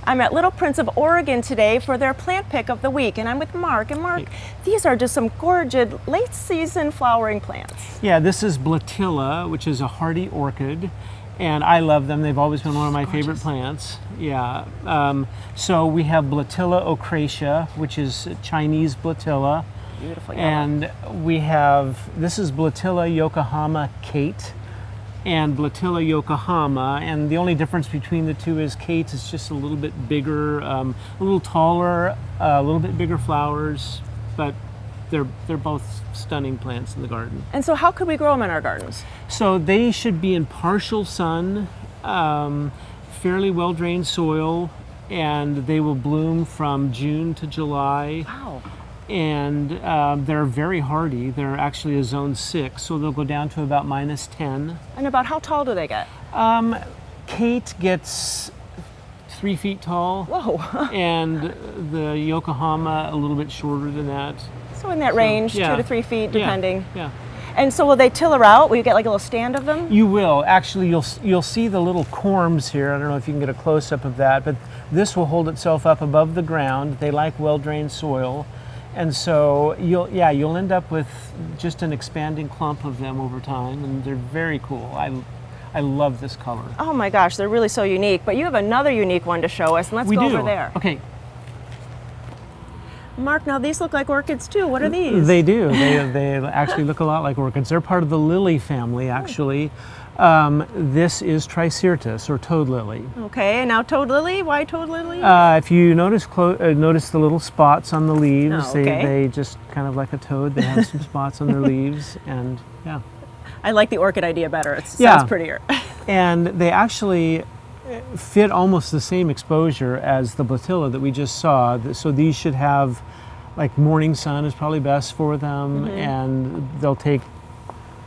I'm at Little Prince of Oregon today for their plant pick of the week, and I'm with Mark. And Mark, these are just some gorgeous late season flowering plants. Yeah, this is Blatilla, which is a hardy orchid, and I love them. They've always been one of my favorite plants. Yeah. So we have Blatilla ocracea, which is Chinese Blatilla. Beautiful yellow. And we have, this is Blatilla Yokohama Kate and Blatilla Yokohama, and the only difference between the two is Kate is just a little bit bigger, a little taller, a little bit bigger flowers, but they're both stunning plants in the garden. And so how could we grow them in our gardens? So they should be in partial sun, fairly well-drained soil, and they will bloom from June to July. Wow. And they're very hardy. They're actually a zone 6, so they'll go down to about -10. And about how tall do they get? Kate gets 3 feet tall. Whoa. And the Yokohama a little bit shorter than that. So in that range, yeah. 2 to 3 feet, depending. Yeah. And so will they tiller out? Will you get like a little stand of them? You will. Actually, you'll see the little corms here. I don't know if you can get a close-up of that, but this will hold itself up above the ground. They like well-drained soil. And so you'll end up with just an expanding clump of them over time, and they're very cool. I love this color. Oh my gosh, they're really so unique. But you have another unique one to show us, and let's go over there. Okay. Mark, now these look like orchids too. What are these? They do. They actually look a lot like orchids. They're part of the lily family, actually. This is Tricyrtis, or toad lily. Okay, and now toad lily. Why toad lily? If you notice the little spots on the leaves, Oh, okay. they just kind of like a toad. They have some spots on their leaves, and yeah. I like the orchid idea better. It sounds prettier. And they actually fit almost the same exposure as the Blatilla that we just saw. So these should have, like, morning sun is probably best for them, and they'll take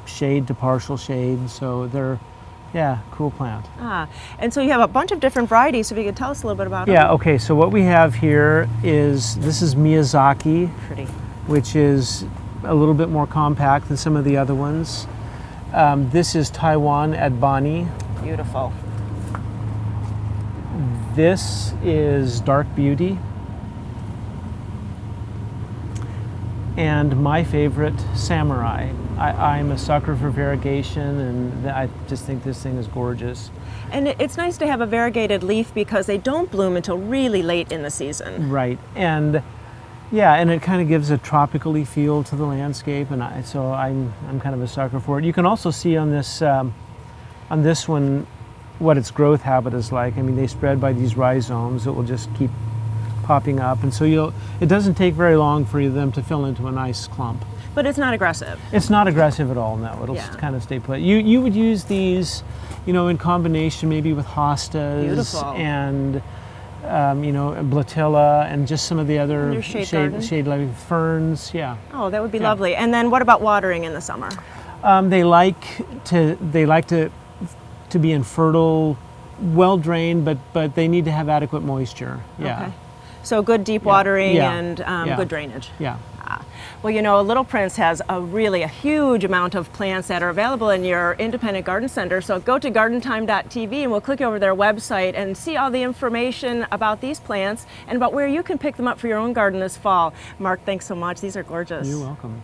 shade to partial shade. So they're, cool plant. And so you have a bunch of different varieties, so if you could tell us a little bit about them. Yeah, okay, so what we have here is, this is Miyazaki, Pretty. which is a little bit more compact than some of the other ones. This is Taiwan Adbani. Beautiful. This is Dark Beauty. And my favorite, Samurai. I'm a sucker for variegation, and I just think this thing is gorgeous. And it's nice to have a variegated leaf because they don't bloom until really late in the season. Right, and and it kind of gives a tropically feel to the landscape, and so I'm kind of a sucker for it. You can also see on this one what its growth habit is like. I mean, they spread by these rhizomes that will just keep popping up, and so it doesn't take very long for them to fill into a nice clump. But it's not aggressive. It's not aggressive at all, no. It'll kind of stay put. You would use these, in combination maybe with hostas. Beautiful. And Blatilla, and just some of the other shade like ferns. Yeah. Oh, that would be lovely. And then what about watering in the summer? They like to be in fertile, well drained, but they need to have adequate moisture. Yeah. Okay. So good deep watering and good drainage. Yeah. Well, Little Prince has a huge amount of plants that are available in your independent garden center. So go to gardentime.tv and we'll click over their website and see all the information about these plants and about where you can pick them up for your own garden this fall. Mark, thanks so much. These are gorgeous. You're welcome.